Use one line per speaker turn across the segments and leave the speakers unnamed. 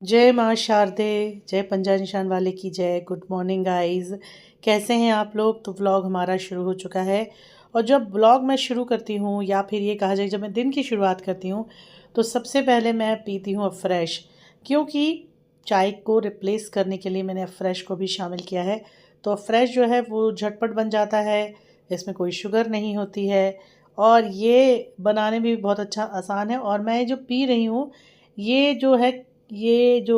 जय माँ शारदे, जय पंजा निशान वाले की जय। गुड मॉर्निंग गाइस, कैसे हैं आप लोग। तो व्लॉग हमारा शुरू हो चुका है। और जब व्लॉग मैं शुरू करती हूँ या फिर ये कहा जाए जब मैं दिन की शुरुआत करती हूँ तो सबसे पहले मैं पीती हूँ फ्रेश, क्योंकि चाय को रिप्लेस करने के लिए मैंने फ्रेश को भी शामिल किया है। तो फ्रेश जो है वो झटपट बन जाता है, इसमें कोई शुगर नहीं होती है और ये बनाने में भी बहुत अच्छा आसान है। और मैं जो पी रही हूँ ये जो है, ये जो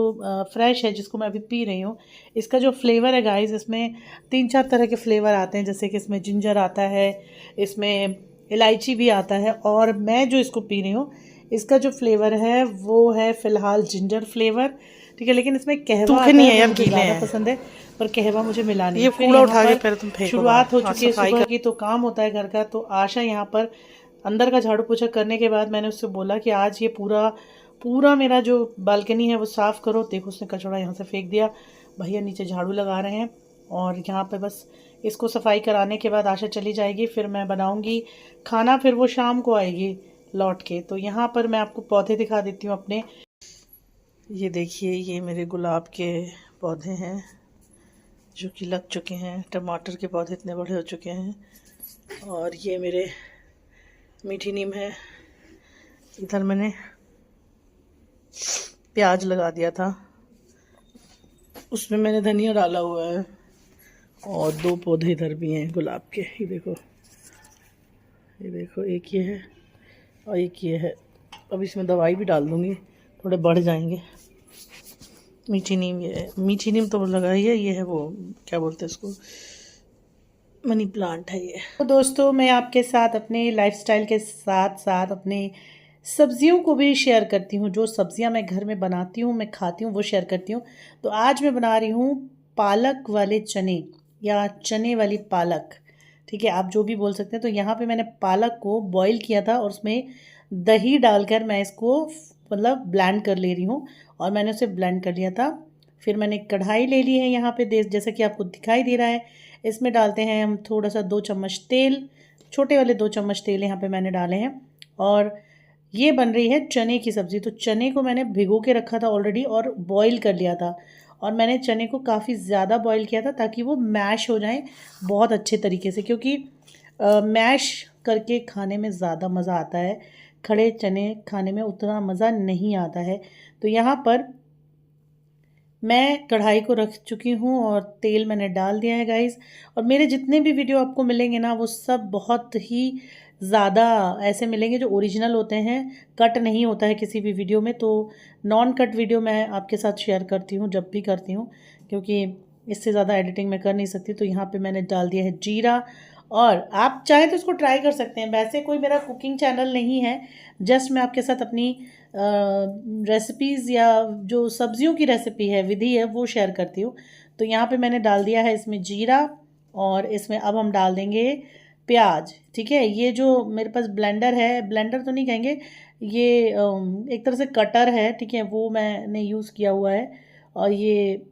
फ्रेश है जिसको मैं अभी पी रही हूँ, इसका जो फ्लेवर है गाइस, इसमें 3-4 तरह के फ्लेवर आते हैं। जैसे कि इसमें जिंजर आता है, इसमें इलायची भी आता है, और मैं जो इसको पी रही हूँ इसका जो फ्लेवर है वो है फ़िलहाल जिंजर फ्लेवर। ठीक है, लेकिन इसमें कहवा
सूखे
आता
नहीं
है
है
वो
यार,
मुझे
गीले
ज़्यादा
हैं।
पसंद है, पर कहवा मुझे मिला नहीं।
ये
फिर
कूड़ा
यहाँ
उठा के
पर
पहले तुम फेंको बाहर
शुरुआत हो
और
चुकी है
सफाई
सुबह
कर।
की, तो काम होता है घर का। तो आशा यहाँ पर अंदर का झाड़ू पोछा करने के बाद मैंने उससे बोला कि आज ये पूरा पूरा मेरा जो बालकनी है वो साफ़ करो। देखो उसने कचड़ा यहाँ से फेंक दिया, भैया नीचे झाड़ू लगा रहे हैं। और यहाँ पे बस इसको सफाई कराने के बाद आशा चली जाएगी, फिर मैं बनाऊंगी खाना, फिर वो शाम को आएगी लौट के। तो यहाँ पर मैं आपको पौधे दिखा देती हूँ अपने। ये देखिए, ये मेरे गुलाब के पौधे हैं जो कि लग चुके हैं। टमाटर के पौधे इतने बड़े हो चुके हैं। और ये मेरे मीठी नीम है। इधर मैंने प्याज लगा दिया था, उसमें मैंने धनिया डाला हुआ है। और 2 पौधे इधर भी हैं गुलाब के। ये देखो, ये देखो, एक ये है और एक ये है। अब इसमें दवाई भी डाल दूँगी, थोड़े बढ़ जाएंगे। मीठी नीम, ये है मीठी नीम तो लगाई है। ये है वो, क्या बोलते हैं इसको, मनी प्लांट है ये। तो दोस्तों, मैं आपके साथ अपने लाइफस्टाइल के साथ साथ अपने सब्जियों को भी शेयर करती हूँ। जो सब्जियाँ मैं घर में बनाती हूँ, मैं खाती हूँ, वो शेयर करती हूँ। तो आज मैं बना रही हूँ पालक वाले चने या चने वाली पालक। ठीक है, आप जो भी बोल सकते हैं। तो यहाँ पे मैंने पालक को बॉईल किया था और उसमें दही डालकर मैं इसको मतलब ब्लेंड कर ले रही हूँ। और मैंने उसे ब्लेंड कर लिया था। फिर मैंने कढ़ाई ले ली है यहाँ पे, जैसा कि आपको दिखाई दे रहा है। इसमें डालते हैं हम थोड़ा सा 2 चम्मच तेल, छोटे वाले 2 चम्मच तेल यहाँ पे मैंने डाले हैं। और ये बन रही है चने की सब्ज़ी। तो चने को मैंने भिगो के रखा था ऑलरेडी और बॉईल कर लिया था। और मैंने चने को काफ़ी ज़्यादा बॉईल किया था ताकि वो मैश हो जाएं बहुत अच्छे तरीके से, क्योंकि मैश करके खाने में ज़्यादा मज़ा आता है, खड़े चने खाने में उतना मज़ा नहीं आता है। तो यहाँ पर मैं कढ़ाई को रख चुकी हूँ और तेल मैंने डाल दिया है गाइस। और मेरे जितने भी वीडियो आपको मिलेंगे ना, वो सब बहुत ही ज़्यादा ऐसे मिलेंगे जो ओरिजिनल होते हैं, कट नहीं होता है किसी भी वीडियो में। तो नॉन कट वीडियो मैं आपके साथ शेयर करती हूँ जब भी करती हूँ, क्योंकि इससे ज़्यादा एडिटिंग मैं कर नहीं सकती। तो यहाँ पे मैंने डाल दिया है जीरा। और आप चाहें तो इसको ट्राई कर सकते हैं, वैसे कोई मेरा कुकिंग चैनल नहीं है। जस्ट मैं आपके साथ अपनी रेसिपीज़ या जो सब्जियों की रेसिपी है, विधि है, वो शेयर करती हूँ। तो यहाँ पे मैंने डाल दिया है इसमें जीरा। और इसमें अब हम डाल देंगे प्याज। ठीक है, ये जो मेरे पास ब्लेंडर है, ब्लेंडर तो नहीं कहेंगे, ये एक तरह से कटर है। ठीक है, वो मैंने यूज़ किया हुआ है। और ये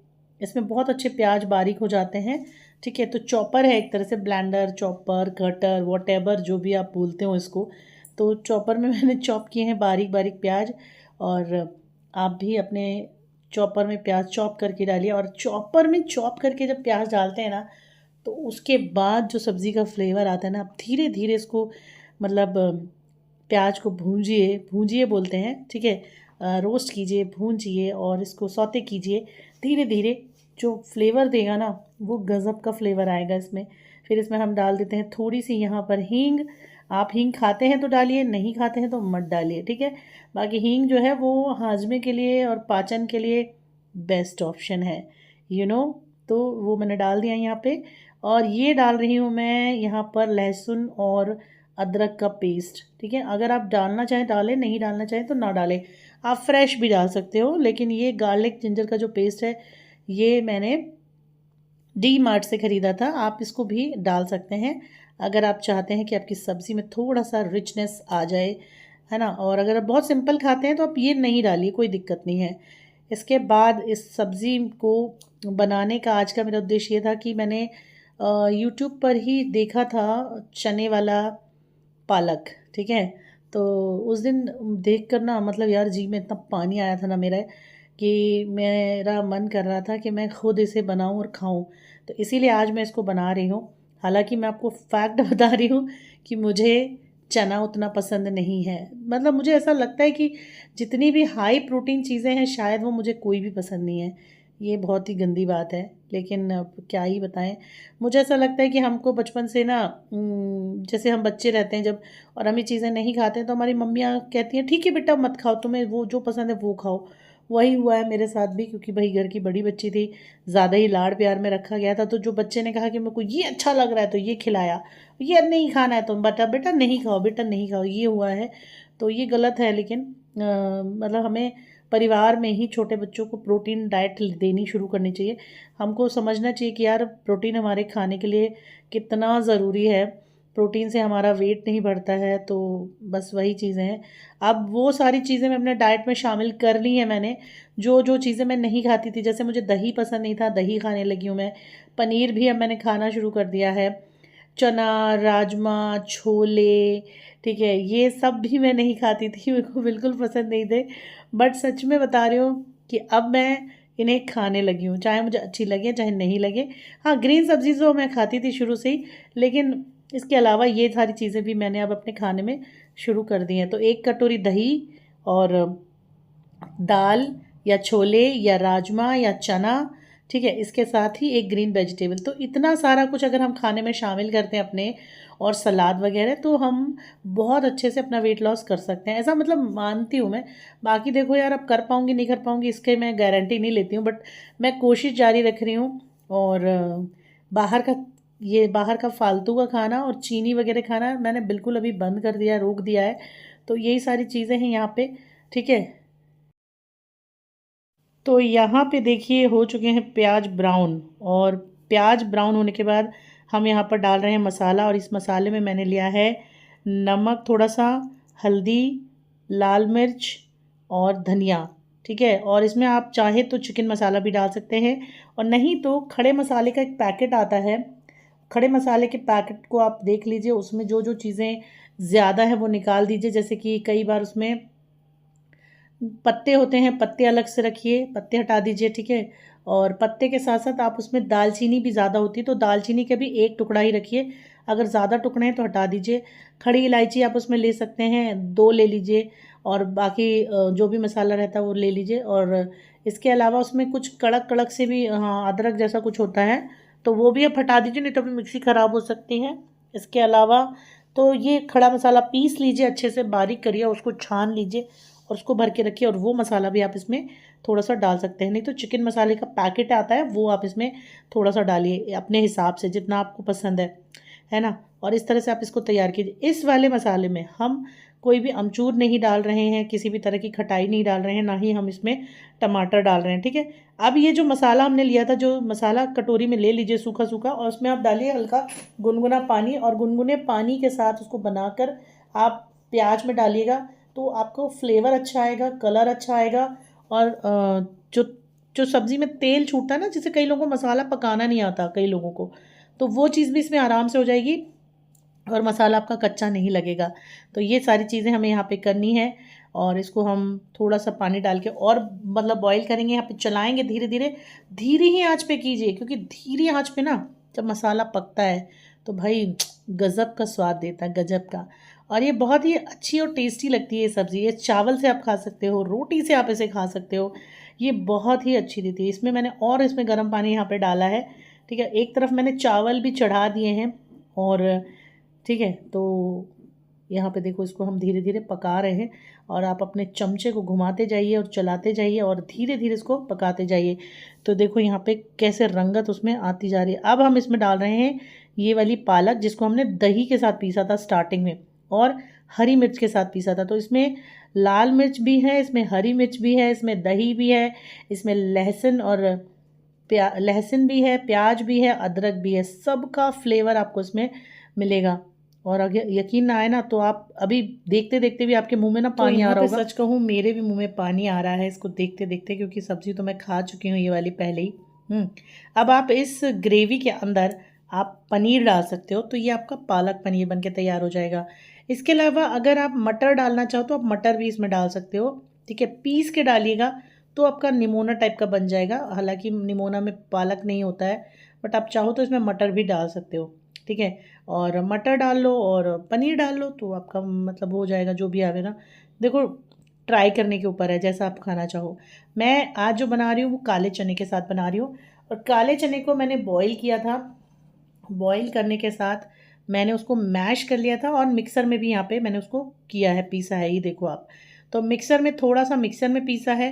इसमें बहुत अच्छे प्याज बारीक हो जाते हैं। ठीक है, तो चॉपर है एक तरह से, ब्लेंडर, चॉपर, कटर, वॉटेवर जो भी आप बोलते हो इसको। तो चॉपर में मैंने चॉप किए हैं बारीक बारीक प्याज। और आप भी अपने चॉपर में प्याज चॉप करके डालिए। और चॉपर में चॉप करके जब प्याज डालते हैं ना, तो उसके बाद जो सब्ज़ी का फ्लेवर आता है ना, आप धीरे धीरे इसको मतलब प्याज को भूंजिए, भूंजिए बोलते हैं। ठीक है, रोस्ट कीजिए, भूंजिए और इसको सौते कीजिए धीरे धीरे। जो फ्लेवर देगा ना, वो गज़ब का फ्लेवर आएगा इसमें। फिर इसमें हम डाल देते हैं थोड़ी सी यहाँ पर हींग। आप हींग खाते हैं तो डालिए, नहीं खाते हैं तो मत डालिए। ठीक है, बाकी हींग जो है वो हाजमे के लिए और पाचन के लिए बेस्ट ऑप्शन है, यू नो। तो वो मैंने डाल दिया यहाँ पे। और ये डाल रही हूँ मैं यहाँ पर लहसुन और अदरक का पेस्ट। ठीक है, अगर आप डालना चाहें डालें, नहीं डालना चाहें तो ना डालें। आप फ्रेश भी डाल सकते हो, लेकिन ये गार्लिक जिंजर का जो पेस्ट है ये मैंने डी मार्ट से ख़रीदा था। आप इसको भी डाल सकते हैं अगर आप चाहते हैं कि आपकी सब्ज़ी में थोड़ा सा रिचनेस आ जाए, है ना। और अगर आप बहुत सिंपल खाते हैं तो आप ये नहीं डालिए, कोई दिक्कत नहीं है। इसके बाद इस सब्ज़ी को बनाने का आज का मेरा उद्देश्य ये था कि मैंने यूट्यूब पर ही देखा था चने वाला पालक। ठीक है, तो उस दिन देख कर ना, मतलब यार जी में इतना पानी आया था ना मेरा, कि मेरा मन कर रहा था कि मैं खुद इसे बनाऊं और खाऊं, तो इसीलिए आज मैं इसको बना रही हूँ। हालांकि मैं आपको फैक्ट बता रही हूँ कि मुझे चना उतना पसंद नहीं है। मतलब मुझे ऐसा लगता है कि जितनी भी हाई प्रोटीन चीज़ें हैं शायद वो मुझे कोई भी पसंद नहीं है। ये बहुत ही गंदी बात है, लेकिन अब क्या ही बताएं। मुझे ऐसा लगता है कि हमको बचपन से ना जैसे हम बच्चे रहते हैं जब, और हम ये चीज़ें नहीं खाते हैं तो हमारी मम्मियाँ कहती हैं ठीक है बेटा मत खाओ, तुम्हें वो जो पसंद है वो खाओ। वही हुआ है मेरे साथ भी, क्योंकि भाई घर की बड़ी बच्ची थी, ज़्यादा ही लाड़ प्यार में रखा गया था। तो जो बच्चे ने कहा कि मेरे को ये अच्छा लग रहा है तो ये खिलाया, ये नहीं खाना है तो बेटा बेटा नहीं खाओ, बेटा नहीं खाओ, ये हुआ है। तो ये गलत है, लेकिन मतलब हमें परिवार में ही छोटे बच्चों को प्रोटीन डाइट देनी शुरू करनी चाहिए। हमको समझना चाहिए कि यार प्रोटीन हमारे खाने के लिए कितना ज़रूरी है। प्रोटीन से हमारा वेट नहीं बढ़ता है, तो बस वही चीज़ें हैं। अब वो सारी चीज़ें मैं अपने डाइट में शामिल कर ली हैं मैंने। जो जो चीज़ें मैं नहीं खाती थी, जैसे मुझे दही पसंद नहीं था, दही खाने लगी हूँ मैं। पनीर भी अब मैंने खाना शुरू कर दिया है। चना, राजमा, छोले, ठीक है, ये सब भी मैं नहीं खाती थी, मेरे को बिल्कुल पसंद नहीं थे। बट सच में बता रही हूँ कि अब मैं इन्हें खाने लगी हूँ, चाहे मुझे अच्छी लगे चाहे नहीं लगे। हाँ, ग्रीन सब्जी तो मैं खाती थी शुरू से ही, लेकिन इसके अलावा ये सारी चीज़ें भी मैंने अब अपने खाने में शुरू कर दी हैं। तो 1 कटोरी दही और दाल या छोले या राजमा या चना, ठीक है, इसके साथ ही एक ग्रीन वेजिटेबल। तो इतना सारा कुछ अगर हम खाने में शामिल करते हैं अपने, और सलाद वगैरह, तो हम बहुत अच्छे से अपना वेट लॉस कर सकते हैं, ऐसा मतलब मानती हूँ मैं। बाकी देखो यार, अब कर पाऊँगी नहीं कर पाऊँगी इसके मैं गारंटी नहीं लेती हूँ, बट मैं कोशिश जारी रख रही हूँ। और बाहर का बाहर का फालतू का खाना और चीनी वगैरह खाना मैंने बिल्कुल अभी बंद कर दिया है, रोक दिया है। तो यही सारी चीज़ें हैं यहाँ पे, ठीक है। तो यहाँ पे देखिए हो चुके हैं प्याज ब्राउन, और प्याज ब्राउन होने के बाद हम यहाँ पर डाल रहे हैं मसाला। और इस मसाले में मैंने लिया है नमक थोड़ा सा, हल्दी, लाल मिर्च और धनिया, ठीक है। और इसमें आप चाहे तो चिकन मसाला भी डाल सकते हैं, और नहीं तो खड़े मसाले का एक पैकेट आता है। खड़े मसाले के पैकेट को आप देख लीजिए, उसमें जो जो चीज़ें ज़्यादा है वो निकाल दीजिए। जैसे कि कई बार उसमें पत्ते होते हैं, पत्ते अलग से रखिए, पत्ते हटा दीजिए, ठीक है। और पत्ते के साथ साथ आप उसमें दालचीनी भी ज़्यादा होती है तो दालचीनी के भी 1 टुकड़ा ही रखिए। अगर ज़्यादा टुकड़े हैं तो हटा दीजिए। खड़ी इलायची आप उसमें ले सकते हैं, 2 ले लीजिए। और बाकी जो भी मसाला रहता है वो ले लीजिए। और इसके अलावा उसमें कुछ कड़क कड़क से भी, हाँ, अदरक जैसा कुछ होता है, तो वो भी आप हटा दीजिए, नहीं तो अपनी मिक्सी ख़राब हो सकती है। इसके अलावा तो ये खड़ा मसाला पीस लीजिए, अच्छे से बारीक करिए, उसको छान लीजिए और उसको भर के रखिए। और वो मसाला भी आप इसमें थोड़ा सा डाल सकते हैं, नहीं तो चिकन मसाले का पैकेट आता है वो आप इसमें थोड़ा सा डालिए अपने हिसाब से, जितना आपको पसंद है ना। और इस तरह से आप इसको तैयार कीजिए। इस वाले मसाले में हम कोई भी अमचूर नहीं डाल रहे हैं, किसी भी तरह की खटाई नहीं डाल रहे हैं, ना ही हम इसमें टमाटर डाल रहे हैं, ठीक है। अब ये जो मसाला हमने लिया था, जो मसाला कटोरी में ले लीजिए सूखा सूखा, और उसमें आप डालिए हल्का गुनगुना पानी, और गुनगुने पानी के साथ उसको बनाकर आप प्याज में डालिएगा। तो आपको फ्लेवर अच्छा आएगा, कलर अच्छा आएगा। और जो जो सब्ज़ी में तेल छूटता है ना, जैसे कई लोगों को मसाला पकाना नहीं आता, कई लोगों को, तो वो चीज़ भी इसमें आराम से हो जाएगी और मसाला आपका कच्चा नहीं लगेगा। तो ये सारी चीज़ें हमें यहाँ पे करनी है। और इसको हम थोड़ा सा पानी डाल के और मतलब बॉईल करेंगे, यहाँ पे चलाएंगे धीरे धीरे, धीरे ही आंच पे कीजिए, क्योंकि धीरे आंच पे ना जब मसाला पकता है तो भाई गज़ब का स्वाद देता है, गजब का। और ये बहुत ही अच्छी और टेस्टी लगती है ये सब्ज़ी। ये चावल से आप खा सकते हो, रोटी से आप इसे खा सकते हो, ये बहुत ही अच्छी देती है। इसमें मैंने और इसमें गर्म पानी यहाँ पे डाला है, ठीक है। एक तरफ मैंने चावल भी चढ़ा दिए हैं, और ठीक है। तो यहाँ पे देखो, इसको हम धीरे धीरे पका रहे हैं, और आप अपने चमचे को घुमाते जाइए और चलाते जाइए और धीरे धीरे इसको पकाते जाइए। तो देखो यहाँ पे कैसे रंगत उसमें आती जा रही है। अब हम इसमें डाल रहे हैं ये वाली पालक, जिसको हमने दही के साथ पीसा था स्टार्टिंग में, और हरी मिर्च के साथ पीसा था। तो इसमें लाल मिर्च भी है, इसमें हरी मिर्च भी है, इसमें दही भी है, इसमें लहसुन और लहसुन भी है, प्याज भी है, अदरक भी है, सबका फ्लेवर आपको इसमें मिलेगा। और अगर यकीन ना आए ना, तो आप अभी देखते देखते भी आपके मुंह में ना पानी आ रहा होगा। सच कहूँ, मेरे भी मुंह में पानी आ रहा है इसको देखते देखते, क्योंकि सब्ज़ी तो मैं खा चुकी हूँ ये वाली पहले ही। अब आप इस ग्रेवी के अंदर आप पनीर डाल सकते हो, तो ये आपका पालक पनीर बन के तैयार हो जाएगा। इसके अलावा अगर आप मटर डालना चाहो तो आप मटर भी इसमें डाल सकते हो, ठीक है। पीस के डालिएगा तो आपका निमोना टाइप का बन जाएगा। हालांकि निमोना में पालक नहीं होता है, बट आप चाहो तो इसमें मटर भी डाल सकते हो, ठीक है। और मटर डाल लो और पनीर डाल लो तो आपका मतलब हो जाएगा जो भी आवे ना। देखो, ट्राई करने के ऊपर है, जैसा आप खाना चाहो। मैं आज जो बना रही हूँ वो काले चने के साथ बना रही हूँ। और काले चने को मैंने बॉईल किया था। बॉईल करने के साथ मैंने उसको मैश कर लिया था, और मिक्सर में भी यहाँ पे मैंने उसको किया है, पीसा है, ये देखो आप। तो मिक्सर में, थोड़ा सा मिक्सर में पीसा है,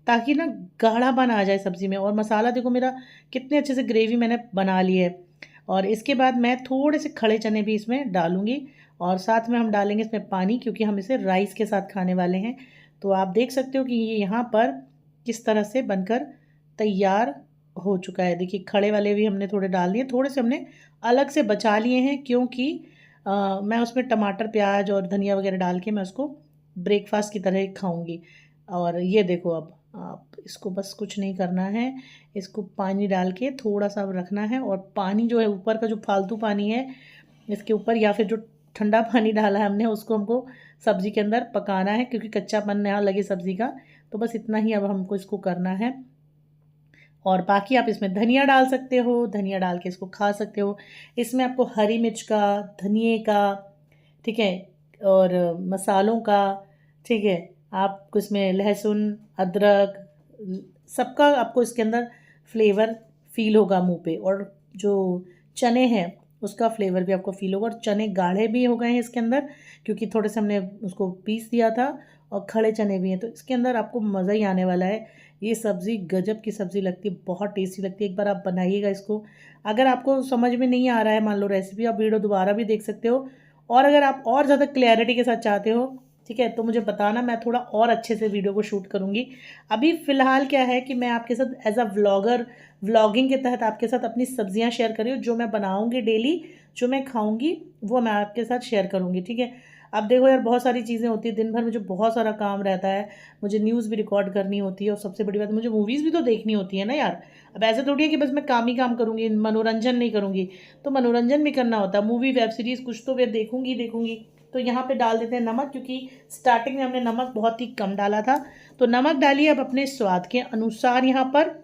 ताकि ना गाढ़ापन आ जाए सब्ज़ी में। और मसाला देखो मेरा कितने अच्छे से ग्रेवी मैंने बना ली है। और इसके बाद मैं थोड़े से खड़े चने भी इसमें डालूंगी, और साथ में हम डालेंगे इसमें पानी, क्योंकि हम इसे राइस के साथ खाने वाले हैं। तो आप देख सकते हो कि ये यहाँ पर किस तरह से बनकर तैयार हो चुका है। देखिए, खड़े वाले भी हमने थोड़े डाल दिए, थोड़े से हमने अलग से बचा लिए हैं, क्योंकि मैं उसमें टमाटर प्याज और धनिया वगैरह डाल के मैं उसको ब्रेकफास्ट की तरह खाऊंगी। और ये देखो, अब आप इसको बस कुछ नहीं करना है, इसको पानी डाल के थोड़ा सा रखना है। और पानी जो है, ऊपर का जो फालतू पानी है इसके ऊपर, या फिर जो ठंडा पानी डाला है हमने, उसको हमको सब्ज़ी के अंदर पकाना है, क्योंकि कच्चापन ना लगे सब्ज़ी का। तो बस इतना ही अब हमको इसको करना है। और बाकी आप इसमें धनिया डाल सकते हो, धनिया डाल के इसको खा सकते हो। इसमें आपको हरी मिर्च का, धनिए का, ठीक है, और मसालों का, ठीक है, आपको इसमें लहसुन, अदरक, सबका आपको इसके अंदर फ्लेवर फील होगा मुंह पे। और जो चने हैं उसका फ्लेवर भी आपको फील होगा। और चने गाढ़े भी हो गए हैं इसके अंदर, क्योंकि थोड़े से हमने उसको पीस दिया था। और खड़े चने भी हैं, तो इसके अंदर आपको मज़ा ही आने वाला है। ये सब्ज़ी गजब की सब्ज़ी लगती है, बहुत टेस्टी लगती है। एक बार आप बनाइएगा इसको। अगर आपको समझ में नहीं आ रहा है मान लो रेसिपी, आप वीडियो दोबारा भी देख सकते हो। और अगर आप और ज़्यादा क्लैरिटी के साथ चाहते हो, ठीक है, तो मुझे बताना, मैं थोड़ा और अच्छे से वीडियो को शूट करूँगी। अभी फ़िलहाल क्या है कि मैं आपके साथ एज अ व्लॉगर, व्लॉगिंग के तहत आपके साथ अपनी सब्जियां शेयर कर रही हूँ, जो मैं बनाऊँगी डेली, जो मैं खाऊँगी वो मैं आपके साथ शेयर करूँगी, ठीक है। अब देखो यार, बहुत सारी चीज़ें होती है, दिन भर मुझे बहुत सारा काम रहता है। मुझे न्यूज़ भी रिकॉर्ड करनी होती है, और सबसे बड़ी बात, मुझे मूवीज़ भी तो देखनी होती है ना यार। अब ऐसे थोड़ी है कि बस मैं काम ही काम करूँगी, मनोरंजन नहीं करूँगी। तो मनोरंजन भी करना होता है, मूवी वेब सीरीज़ कुछ तो मैं देखूँगी देखूँगी। तो यहाँ पे डाल देते हैं नमक, क्योंकि स्टार्टिंग में हमने नमक बहुत ही कम डाला था। तो नमक डालिए अब अपने स्वाद के अनुसार यहाँ पर।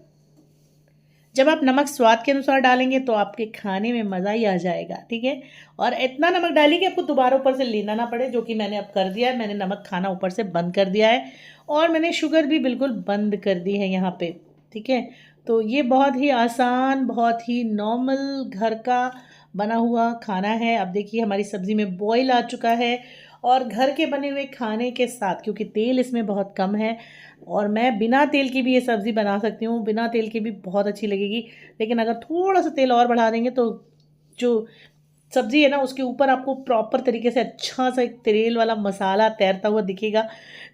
जब आप नमक स्वाद के अनुसार डालेंगे तो आपके खाने में मज़ा ही आ जाएगा, ठीक है। और इतना नमक डालिए कि आपको दोबारा ऊपर से लेना ना पड़े, जो कि मैंने अब कर दिया है। मैंने नमक खाना ऊपर से बंद कर दिया है, और मैंने शुगर भी बिल्कुल बंद कर दी है यहाँ पे, ठीक है। तो ये बहुत ही आसान, बहुत ही नॉर्मल घर का बना हुआ खाना है। अब देखिए, हमारी सब्ज़ी में बॉईल आ चुका है। और घर के बने हुए खाने के साथ, क्योंकि तेल इसमें बहुत कम है, और मैं बिना तेल की भी ये सब्ज़ी बना सकती हूँ, बिना तेल की भी बहुत अच्छी लगेगी। लेकिन अगर थोड़ा सा तेल और बढ़ा देंगे तो जो सब्ज़ी है ना, उसके ऊपर आपको प्रॉपर तरीके से अच्छा सा एक तेल वाला मसाला तैरता हुआ दिखेगा,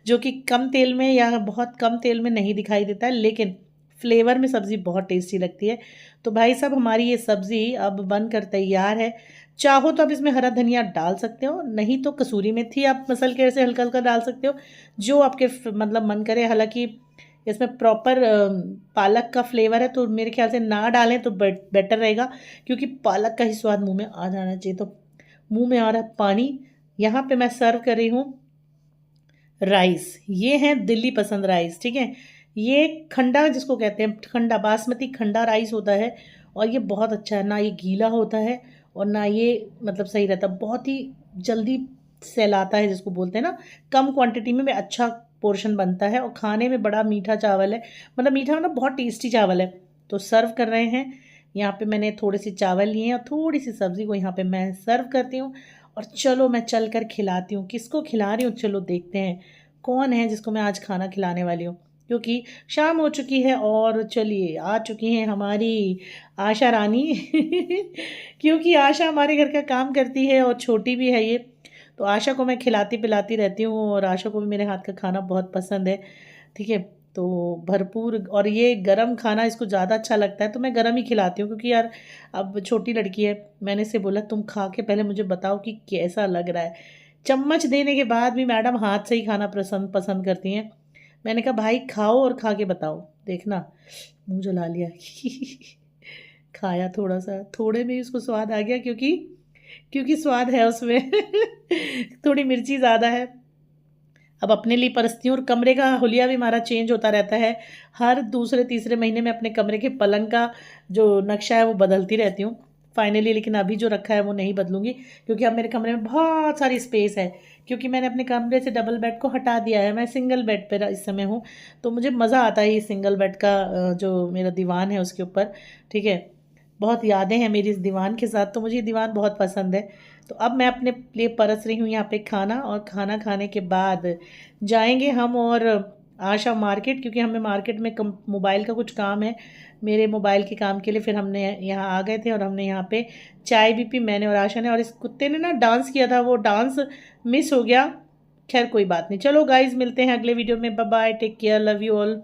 जो कि कम तेल में या बहुत कम तेल में नहीं दिखाई देता है, लेकिन फ्लेवर में सब्ज़ी बहुत टेस्टी लगती है। तो भाई साहब, हमारी ये सब्ज़ी अब बनकर तैयार है। चाहो तो आप इसमें हरा धनिया डाल सकते हो, नहीं तो कसूरी मेथी आप मसल के ऐसे हल्का हल्का डाल सकते हो, जो आपके मतलब मन करे। हालांकि इसमें प्रॉपर पालक का फ्लेवर है, तो मेरे ख्याल से ना डालें तो बेटर रहेगा, क्योंकि पालक का ही स्वाद मुंह में आ जाना चाहिए। तो मुंह में आ रहा है पानी। यहाँ पे मैं सर्व कर रही हूँ राइस। ये है दिल्ली पसंद राइस, ठीक है। ये खंडा जिसको कहते हैं, खंडा बासमती खंडा राइस होता है। और ये बहुत अच्छा है, ना ये गीला होता है और ना ये मतलब सही रहता, बहुत ही जल्दी सहलाता है, जिसको बोलते हैं ना। कम क्वांटिटी में अच्छा पोर्शन बनता है, और खाने में बड़ा मीठा चावल है, मतलब मीठा मतलब बहुत टेस्टी चावल है। तो सर्व कर रहे हैं। यहाँ पे मैंने थोड़े से चावल लिए हैं, और थोड़ी सी सब्ज़ी को यहाँ पे मैं सर्व करती हूँ। और चलो मैं चल कर खिलाती हूँ, किसको खिला रही हूँ, चलो देखते हैं कौन है जिसको मैं आज खाना खिलाने वाली हूँ। क्योंकि शाम हो चुकी है, और चलिए आ चुकी हैं हमारी आशा रानी क्योंकि आशा हमारे घर का काम करती है, और छोटी भी है ये। तो आशा को मैं खिलाती पिलाती रहती हूँ, और आशा को भी मेरे हाथ का खाना बहुत पसंद है, ठीक है। तो भरपूर, और ये गरम खाना इसको ज़्यादा अच्छा लगता है, तो मैं गरम ही खिलाती हूँ, क्योंकि यार अब छोटी लड़की है। मैंने इसे बोला तुम खा के पहले मुझे बताओ कि कैसा लग रहा है। चम्मच देने के बाद भी मैडम हाथ से ही खाना पसंद पसंद करती हैं। मैंने कहा भाई खाओ और खा के बताओ, देखना। मुंह जला लिया खाया थोड़ा सा, थोड़े में ही उसको स्वाद आ गया, क्योंकि क्योंकि स्वाद है उसमें थोड़ी मिर्ची ज़्यादा है। अब अपने लिए परसती हूँ। और कमरे का हुलिया भी हमारा चेंज होता रहता है, हर दूसरे तीसरे महीने में अपने कमरे के पलंग का जो नक्शा है वो बदलती रहती हूँ फाइनली। लेकिन अभी जो रखा है वो नहीं बदलूंगी, क्योंकि अब मेरे कमरे में बहुत सारी स्पेस है, क्योंकि मैंने अपने कमरे से डबल बेड को हटा दिया है, मैं सिंगल बेड पर इस समय हूँ। तो मुझे मज़ा आता है ये सिंगल बेड का, जो मेरा दीवान है उसके ऊपर, ठीक है। बहुत यादें हैं मेरी इस दीवान के साथ, तो मुझे ये दीवान बहुत पसंद है। तो अब मैं अपने लिए परस रही हूँ यहाँ पे खाना, और खाना खाने के बाद जाएंगे हम और आशा मार्केट, क्योंकि हमें मार्केट में मोबाइल का कुछ काम है, मेरे मोबाइल के काम के लिए। फिर हमने यहाँ आ गए थे और हमने यहाँ पे चाय भी पी, मैंने और आशा ने। और इस कुत्ते ने ना डांस किया था, वो डांस मिस हो गया। खैर कोई बात नहीं, चलो गाइज मिलते हैं अगले वीडियो में। Bye bye, take care, love you all.